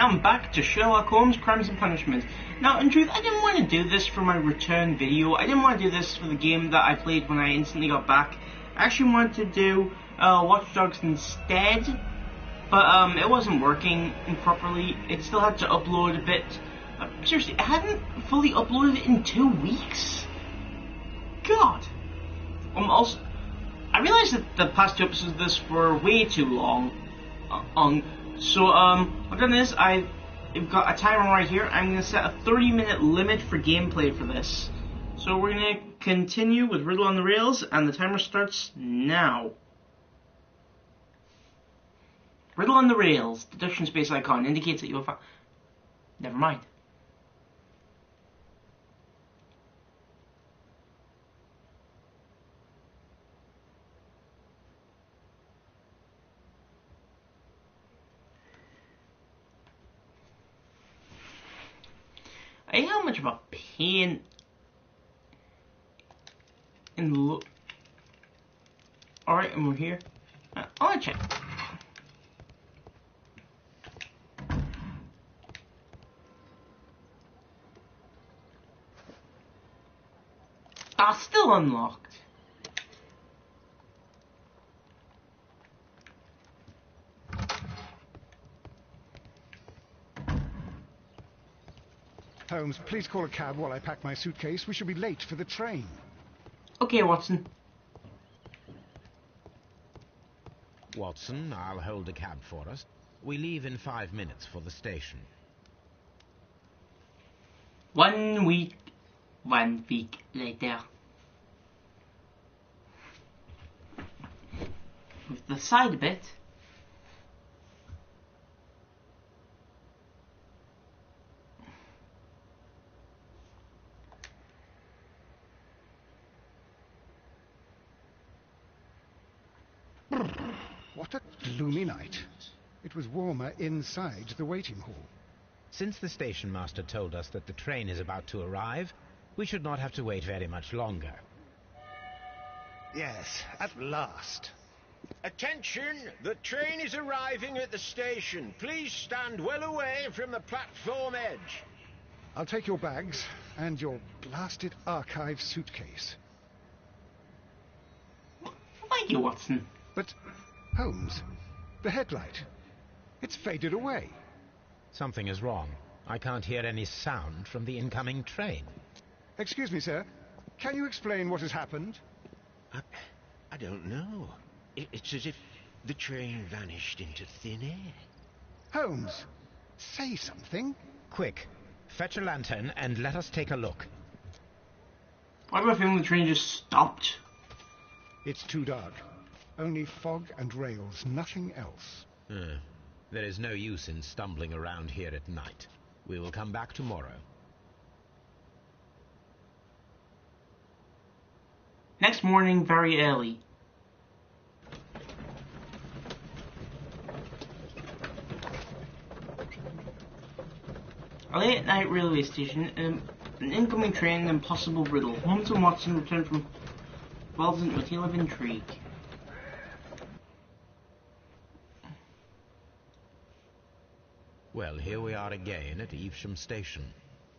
now I'm back to Sherlock Holmes, Crimes and Punishment. Now, in truth, I didn't want to do this for my return video. I didn't want to do this for the game that I played when I instantly got back. I actually wanted to do Watch Dogs instead, but it wasn't working properly. It still had to upload a bit. Seriously, I hadn't fully uploaded it in 2 weeks? God. Also, I realized that the past 2 episodes of this were way too long. So, what I've done is, I've got a timer right here. I'm going to set a 30-minute limit for gameplay for this. So we're going to continue with Riddle on the Rails, and the timer starts now. Riddle on the Rails. Deduction space icon indicates that you have found... Never mind. I hate how much of a pain in the look. Alright, and we're here. I want to check. Still unlocked. Holmes, please call a cab while I pack my suitcase. We should be late for the train. Okay, Watson. Watson, I'll hold a cab for us. We leave in 5 minutes for the station. 1 week. 1 week later. With the side bit. What a gloomy night. It was warmer inside the waiting hall. Since the station master told us that the train is about to arrive, we should not have to wait very much longer. Yes, at last. Attention! The train is arriving at the station. Please stand well away from the platform edge. I'll take your bags and your blasted archive suitcase. Thank you, Watson. But, Holmes, the headlight, it's faded away. Something is wrong. I can't hear any sound from the incoming train. Excuse me, sir. Can you explain what has happened? I don't know. It's as if the train vanished into thin air. Holmes, say something. Quick, fetch a lantern and let us take a look. Why do I feel the train just stopped? It's too dark. Only fog and rails, nothing else. There is no use in stumbling around here at night. We will come back tomorrow. Next morning, very early. A late-night railway station, an incoming train, an impossible riddle. Holmes and Watson return from Wells into a tale of intrigue. Well, here we are again at Evesham Station.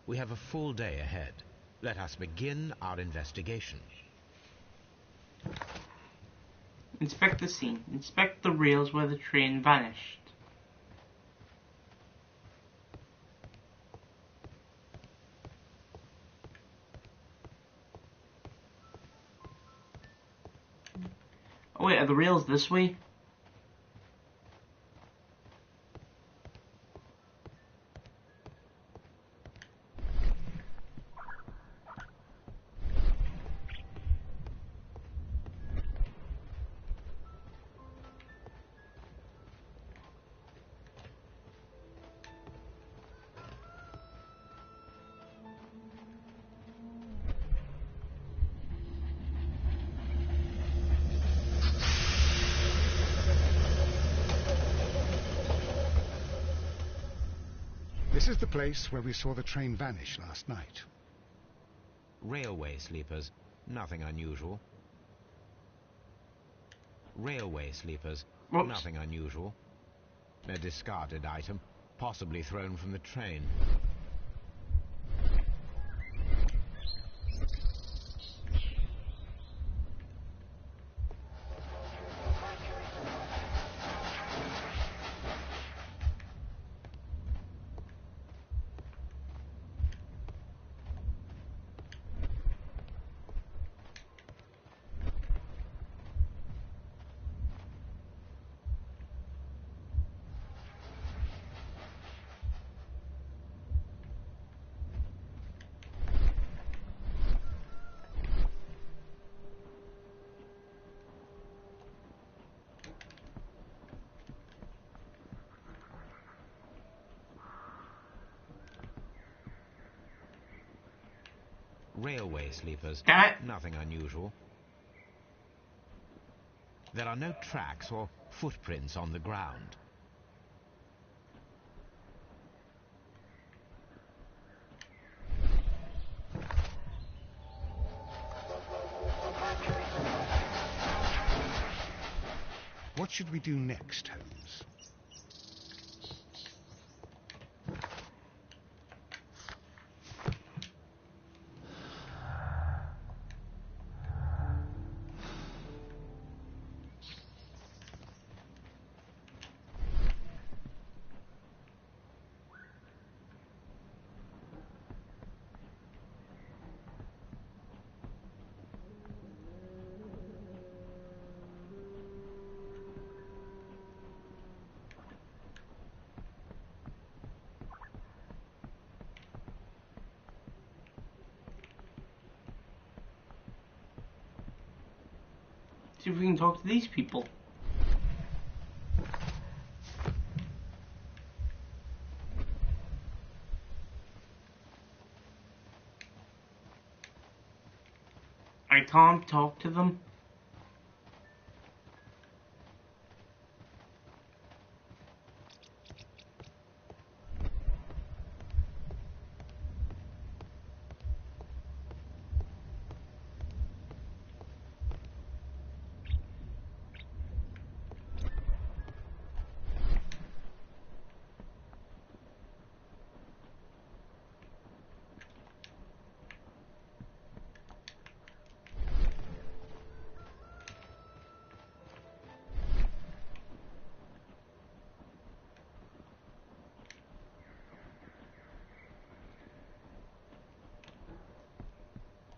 We have a full day ahead. Let us begin our investigation. Inspect the scene. Inspect the rails where the train vanished. Oh wait, are the rails this way? This is the place where we saw the train vanish last night. Railway sleepers, nothing unusual. Railway sleepers, Whoops. nothing unusual. A discarded item. possibly thrown from the train. Railway sleepers. Nothing unusual. There are no tracks or footprints on the ground. What should we do next, Holmes? See if we can talk to these people. I can't talk to them.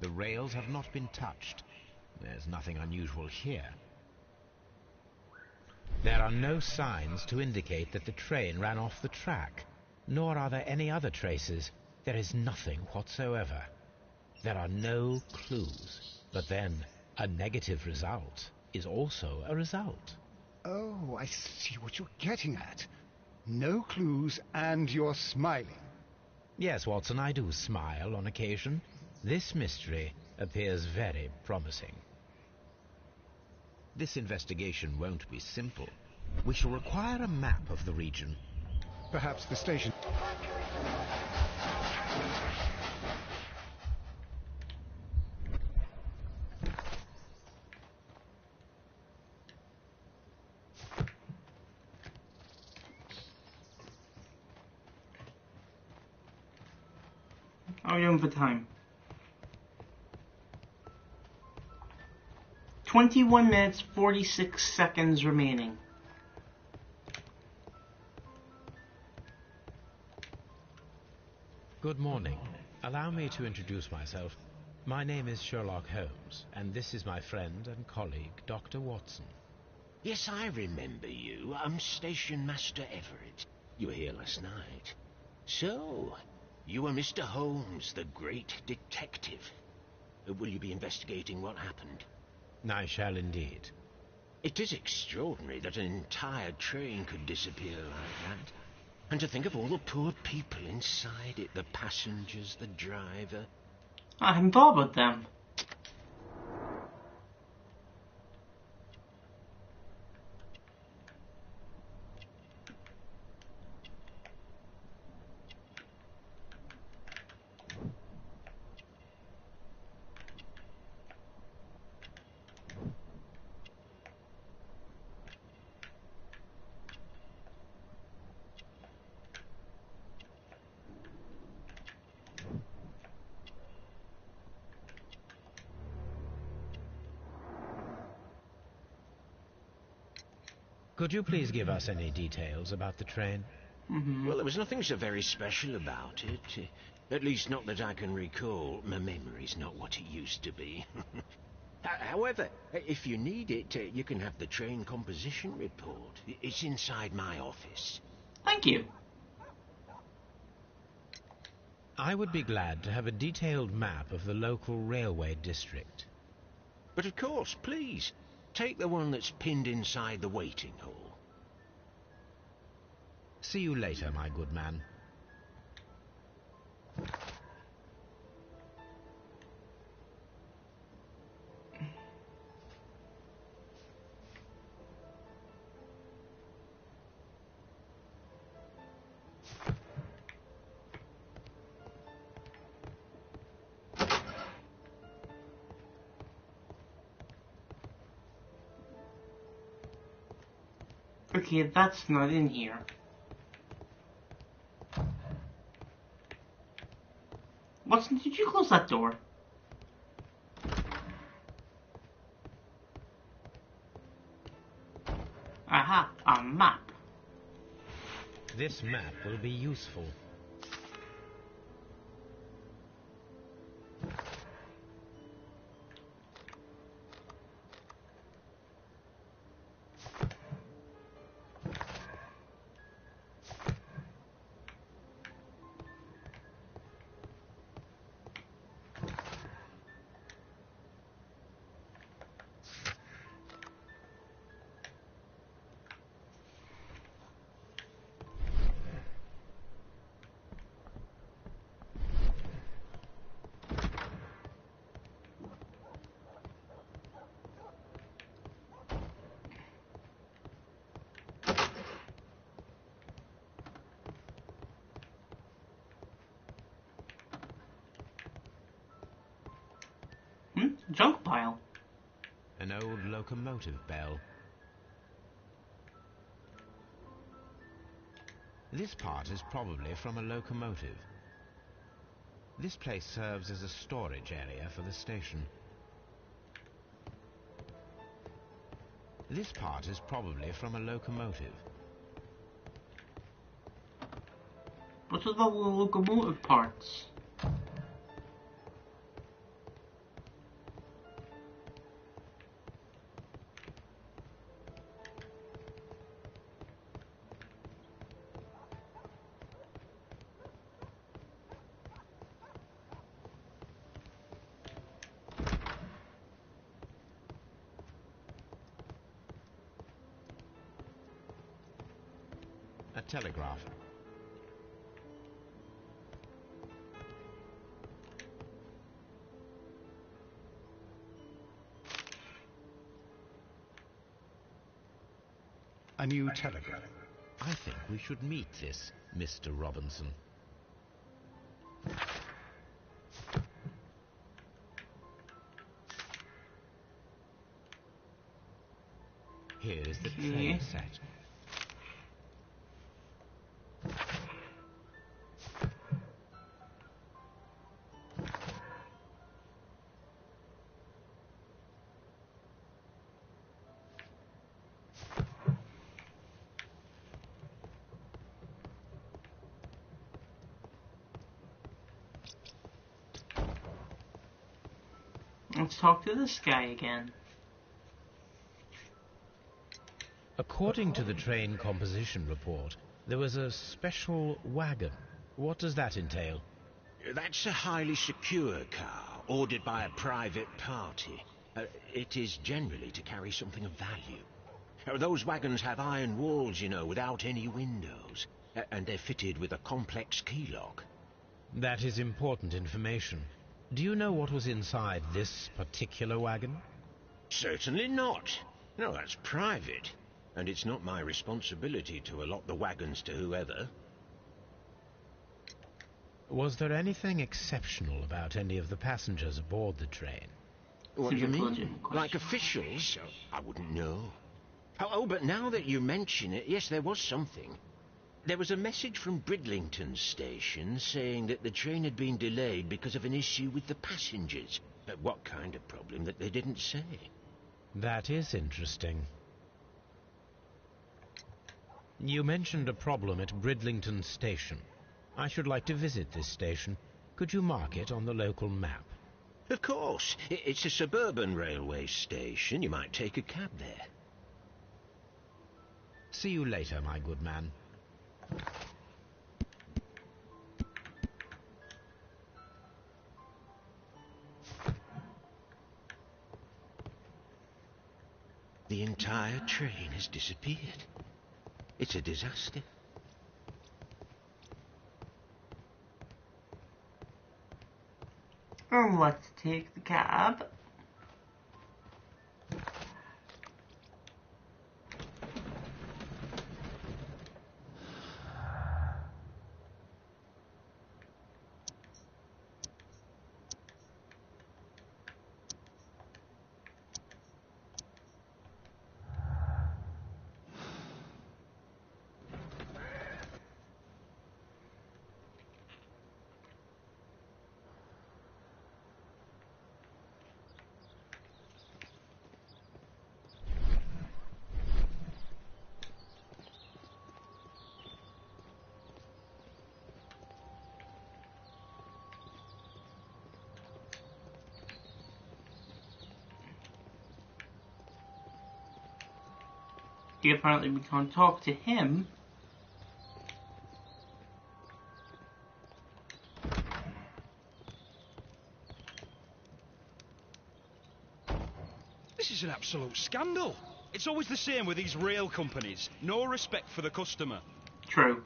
The rails have not been touched. There's nothing unusual here. There are no signs to indicate that the train ran off the track, nor are there any other traces. There is nothing whatsoever. There are no clues. But then, a negative result is also a result. Oh, I see what you're getting at. No clues, and you're smiling. Yes, Watson, I do smile on occasion. This mystery appears very promising. This investigation won't be simple. We shall require a map of the region. Perhaps the station... How are we doing for time? 21 minutes, 46 seconds remaining. Good morning. Allow me to introduce myself. My name is Sherlock Holmes, and this is my friend and colleague, Dr. Watson. Yes, I remember you. I'm Station Master Everett. You were here last night. So, you are Mr. Holmes, the great detective. Will you be investigating what happened? I shall indeed. It is extraordinary that an entire train could disappear like that. And to think of all the poor people inside it, the passengers, the driver. I hadn't thought about them. Could you please give us any details about the train? Well, there was nothing so very special about it. At least not that I can recall. My memory's not what it used to be. However, if you need it, you can have the train composition report. It's inside my office. Thank you. I would be glad to have a detailed map of the local railway district. But of course, please, take the one that's pinned inside the waiting hall. See you later, my good man. Okay, that's not in here. Did you close that door? Aha, a map. This map will be useful. Junk pile. An old locomotive bell. This part is probably from a locomotive. This place serves as a storage area for the station. This part is probably from a locomotive. What are the locomotive parts? A telegraph. A new telegram. I think we should meet this Mr. Robinson. Here is the train set. Let's talk to this guy again. According to the train composition report, there was a special wagon. What does that entail? That's a highly secure car, ordered by a private party. It is generally to carry something of value. Those wagons have iron walls, you know, without any windows. And they're fitted with a complex key lock. That is important information. Do you know what was inside this particular wagon? Certainly not. No, that's private. And it's not my responsibility to allot the wagons to whoever. Was there anything exceptional about any of the passengers aboard the train? What do you mean? Like officials? I wouldn't know. Oh, but now that you mention it, yes, there was something. There was a message from Bridlington station saying that the train had been delayed because of an issue with the passengers. What kind of problem that they didn't say? That is interesting. You mentioned a problem at Bridlington Station. I should like to visit this station. Could you mark it on the local map? Of course. It's a suburban railway station. You might take a cab there. See you later, my good man. The entire train has disappeared. It's a disaster. Let's take the cab. Apparently we can't talk to him. This is an absolute scandal. It's always the same with these rail companies. No respect for the customer. True.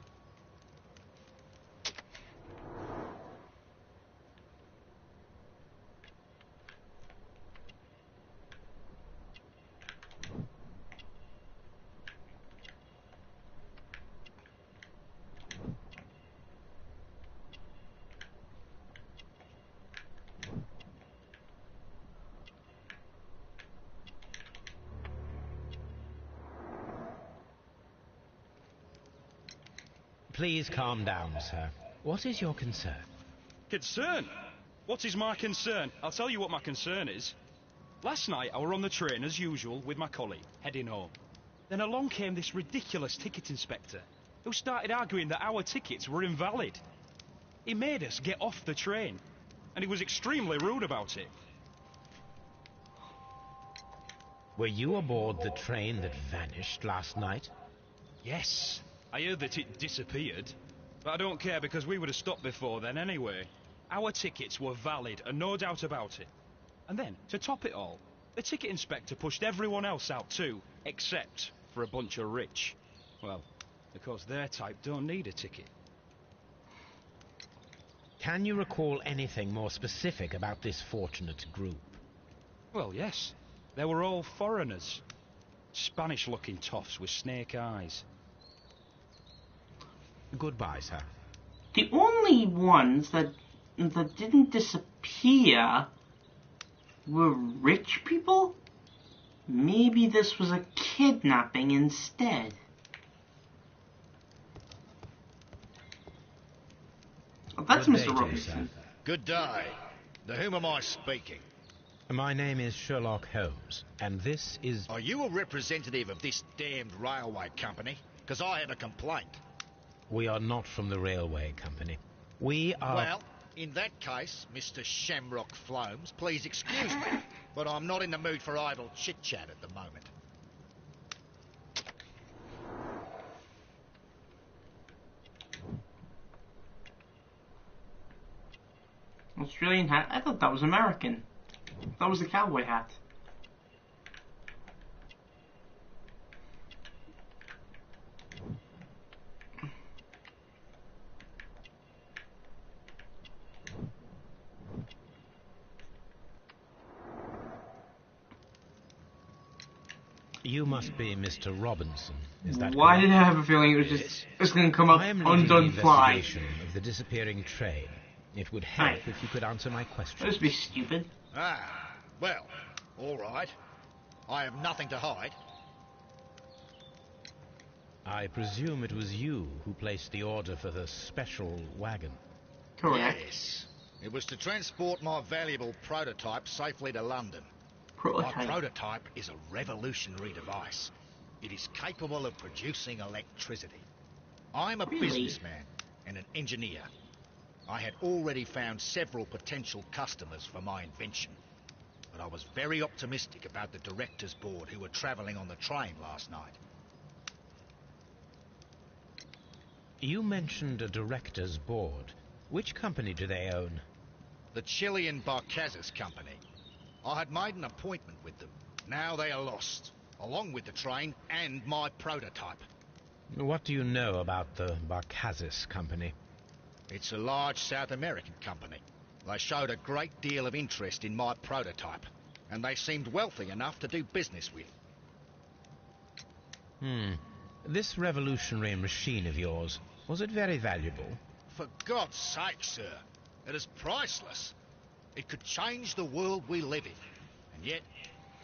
Please calm down, sir. What is your concern? Concern? What is my concern? I'll tell you what my concern is. Last night I were on the train as usual with my colleague, heading home. Then along came this ridiculous ticket inspector, who started arguing that our tickets were invalid. He made us get off the train, and he was extremely rude about it. Were you aboard the train that vanished last night? Yes, I heard that it disappeared. But I don't care because we would have stopped before then anyway. Our tickets were valid and no doubt about it. And then, to top it all, the ticket inspector pushed everyone else out too, except for a bunch of rich. Well, because their type don't need a ticket. Can you recall anything more specific about this fortunate group? Well, yes. They were all foreigners. Spanish-looking toffs with snake eyes. Goodbye, sir. The only ones that didn't disappear were rich people? Maybe this was a kidnapping instead. Oh, that's Good day Mr. to you, Robinson. sir. Good day. To whom am I speaking? My name is Sherlock Holmes, and this is... Are you a representative of this damned railway company? Because I have a complaint. We are not from the railway company. We are... Well, in that case, Mr. Shamrock Flomes, please excuse me, but I'm not in the mood for idle chit-chat at the moment. Australian hat? I thought that was American. That was a cowboy hat. You must be Mr. Robinson. Is that Why correct? did I have a feeling it was going to come up I am leading undone the fly? investigation of the disappearing train. It would help Right. if you could answer my question. Just be stupid. Ah, well, all right. I have nothing to hide. I presume it was you who placed the order for the special wagon. Correct. Yes. It was to transport my valuable prototype safely to London. My Prototype. prototype is a revolutionary device. It is capable of producing electricity. I'm a Really? businessman and an engineer. I had already found several potential customers for my invention, but I was very optimistic about the directors' board who were travelling on the train last night. You mentioned a director's board. Which company do they own? The Chilean Barcazes Company. I had made an appointment with them. Now they are lost, along with the train and my prototype. What do you know about the Barcazes Company? It's a large South American company. They showed a great deal of interest in my prototype, and they seemed wealthy enough to do business with. This revolutionary machine of yours, was it very valuable? For God's sake, sir, it is priceless. It could change the world we live in, and yet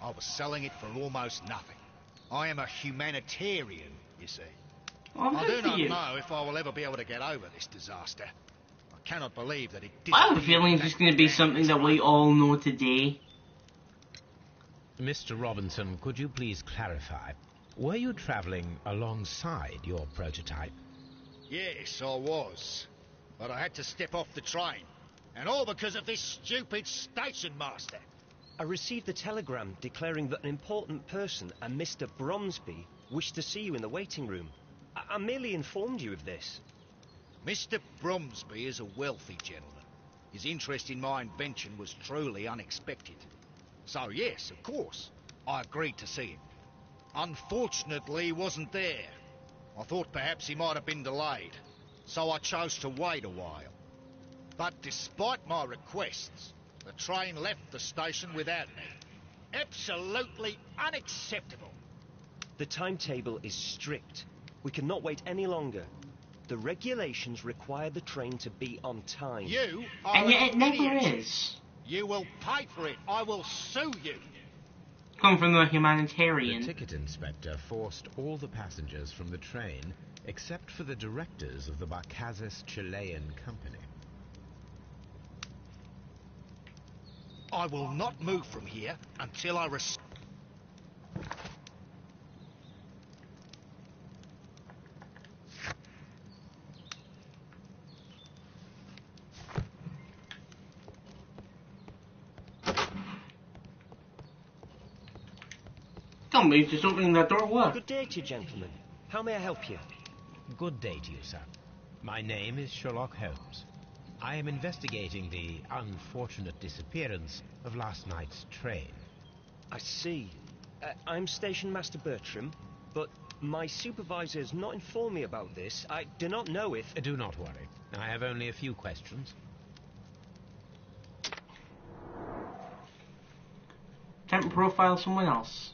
I was selling it for almost nothing. I am a humanitarian, you see. Well, I good do for not you. know if I will ever be able to get over this disaster. I cannot believe that it did. I have a feeling it's just going to be something that we all know today. Mr. Robinson, could you please clarify? Were you travelling alongside your prototype? Yes, I was. But I had to step off the train. And all because of this stupid station master. I received a telegram declaring that an important person, a Mr. Bromsby, wished to see you in the waiting room. I merely informed you of this. Mr. Bromsby is a wealthy gentleman. His interest in my invention was truly unexpected. So yes, of course, I agreed to see him. Unfortunately, he wasn't there. I thought perhaps he might have been delayed, so I chose to wait a while. But despite my requests, the train left the station without me. Absolutely unacceptable. The timetable is strict. We cannot wait any longer. The regulations require the train to be on time. You are And yet it an never idiot. is. You will pay for it. I will sue you. Coming from the The humanitarian. ticket inspector forced all the passengers from the train except for the directors of the Barcazes Chilean Company. I will not move from here until I Can't believe just opening that door. What? Good day to you, gentlemen. How may I help you? Good day to you, sir. My name is Sherlock Holmes. I am investigating the unfortunate disappearance of last night's train. I see. I'm Station Master Bertram, but my supervisor has not informed me about this. I do not know if... Do not worry. I have only a few questions. Attempt to profile someone else.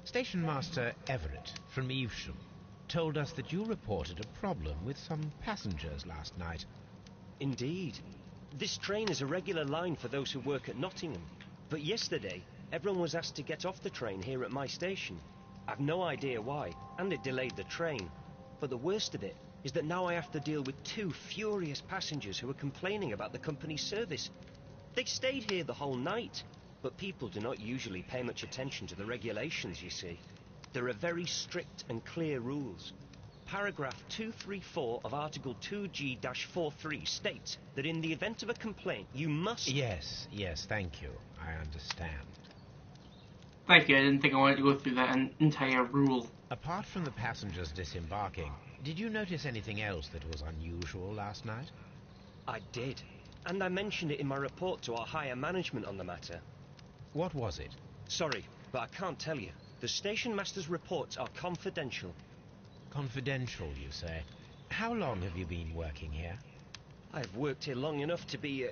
Station Master Everett from Evesham told us that you reported a problem with some passengers last night. Indeed. This train is a regular line for those who work at Nottingham. But yesterday, everyone was asked to get off the train here at my station. I've no idea why, and it delayed the train. But the worst of it is that now I have to deal with two furious passengers who are complaining about the company's service. They stayed here the whole night, but people do not usually pay much attention to the regulations, you see. There are very strict and clear rules. Paragraph 234 of Article 2G-43 states that in the event of a complaint, you must... Yes, thank you. I understand. Thank you, I didn't think I wanted to go through that entire rule. Apart from the passengers disembarking, did you notice anything else that was unusual last night? I did, and I mentioned it in my report to our higher management on the matter. What was it? Sorry, but I can't tell you. The station master's reports are confidential. Confidential, you say? How long have you been working here? I've worked here long enough to be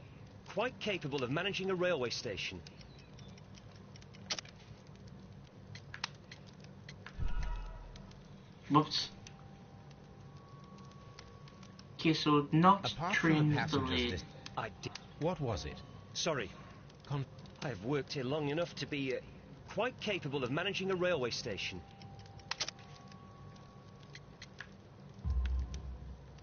quite capable of managing a railway station. Whoops. Okay, so not Apart from train the passengers delayed. I did. What was it? Sorry. I've worked here long enough to be quite capable of managing a railway station.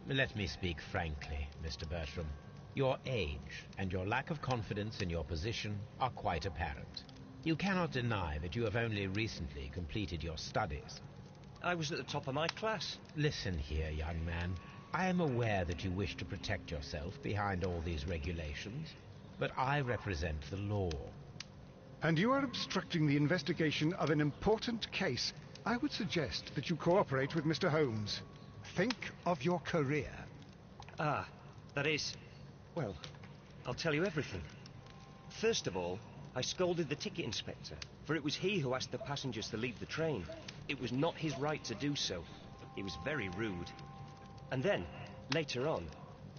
Let me speak frankly, Mr. Bertram. Your age and your lack of confidence in your position are quite apparent. You cannot deny that you have only recently completed your studies. I was at the top of my class. Listen here, young man. I am aware that you wish to protect yourself behind all these regulations, but I represent the law. And you are obstructing the investigation of an important case. I would suggest that you cooperate with Mr. Holmes. Think of your career. Ah, that is... Well, I'll tell you everything. First of all, I scolded the ticket inspector, for it was he who asked the passengers to leave the train. It was not his right to do so. He was very rude. And then, later on,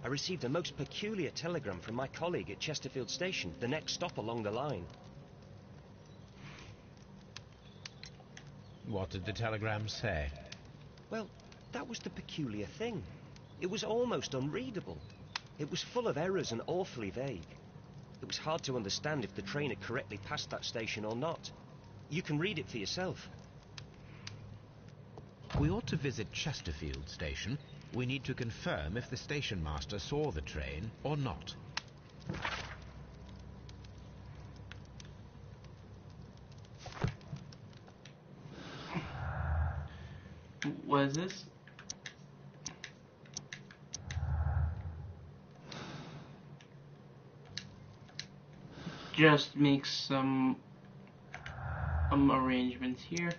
I received a most peculiar telegram from my colleague at Chesterfield Station, the next stop along the line. What did the telegram say? Well, that was the peculiar thing. It was almost unreadable. It was full of errors and awfully vague. It was hard to understand if the train had correctly passed that station or not. You can read it for yourself. We ought to visit Chesterfield Station. We need to confirm if the station master saw the train or not. What is this? Just make some arrangements here.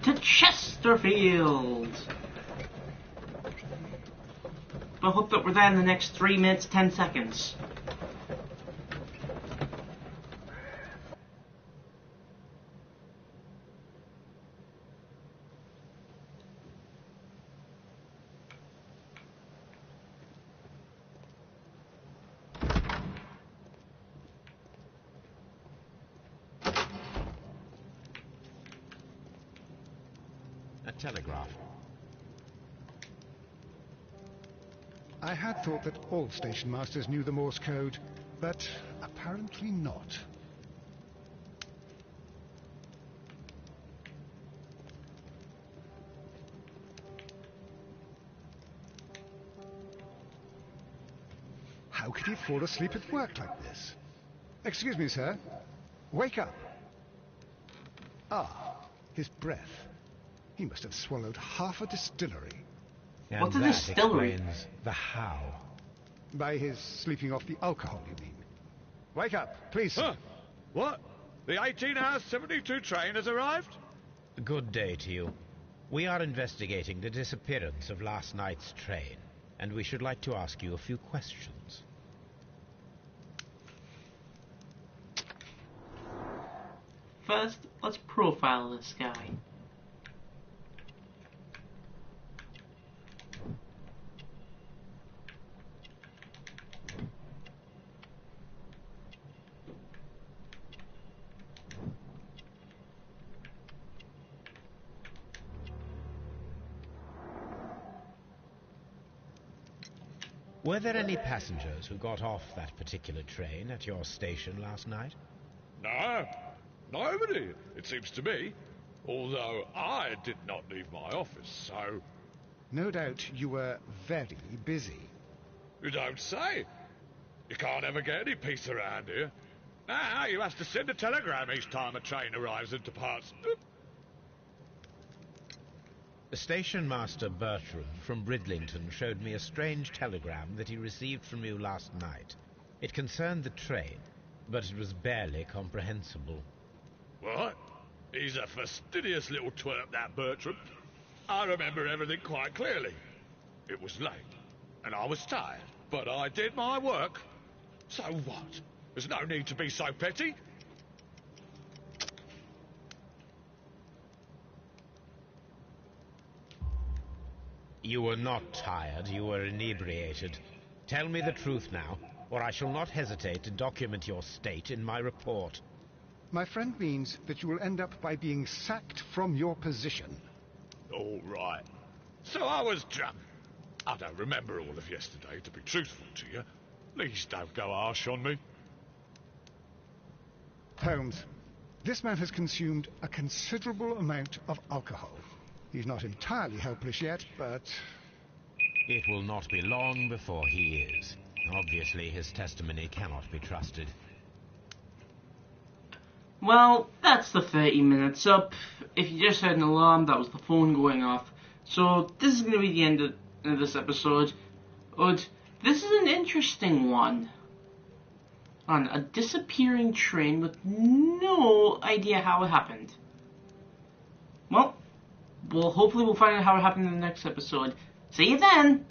To Chesterfield! I hope that we're there in the next 3 minutes, 10 seconds. A telegraph. I had thought that all station masters knew the Morse code, but apparently not. How could he fall asleep at work like this? Excuse me, sir. Wake up. Ah, his breath. He must have swallowed half a distillery. And What's a that distillery? explains the how. By his sleeping off the alcohol, you mean? Wake up, please, sir. Huh? What? The 18-hour 72 train has arrived? Good day to you. We are investigating the disappearance of last night's train, and we should like to ask you a few questions. First, let's profile this guy. Were there any passengers who got off that particular train at your station last night? No, nobody, it seems to me. Although I did not leave my office, so... No doubt you were very busy. You don't say. You can't ever get any peace around here. Now you have to send a telegram each time a train arrives and departs. Station Master Bertram from Bridlington showed me a strange telegram that he received from you last night. It concerned the train, but it was barely comprehensible. What? He's a fastidious little twerp, that Bertram. I remember everything quite clearly. It was late, and I was tired, but I did my work. So what? There's no need to be so petty. You were not tired, you were inebriated. Tell me the truth now, or I shall not hesitate to document your state in my report. My friend means that you will end up by being sacked from your position. All right. So I was drunk. I don't remember all of yesterday, to be truthful to you. Please don't go harsh on me. Holmes, this man has consumed a considerable amount of alcohol. He's not entirely helpless yet, but... It will not be long before he is. Obviously, his testimony cannot be trusted. Well, that's the 30 minutes up. If you just heard an alarm, that was the phone going off. So, this is going to be the end of this episode. But this is an interesting one. On a disappearing train with no idea how it happened. Well, hopefully we'll find out how it happened in the next episode. See you then!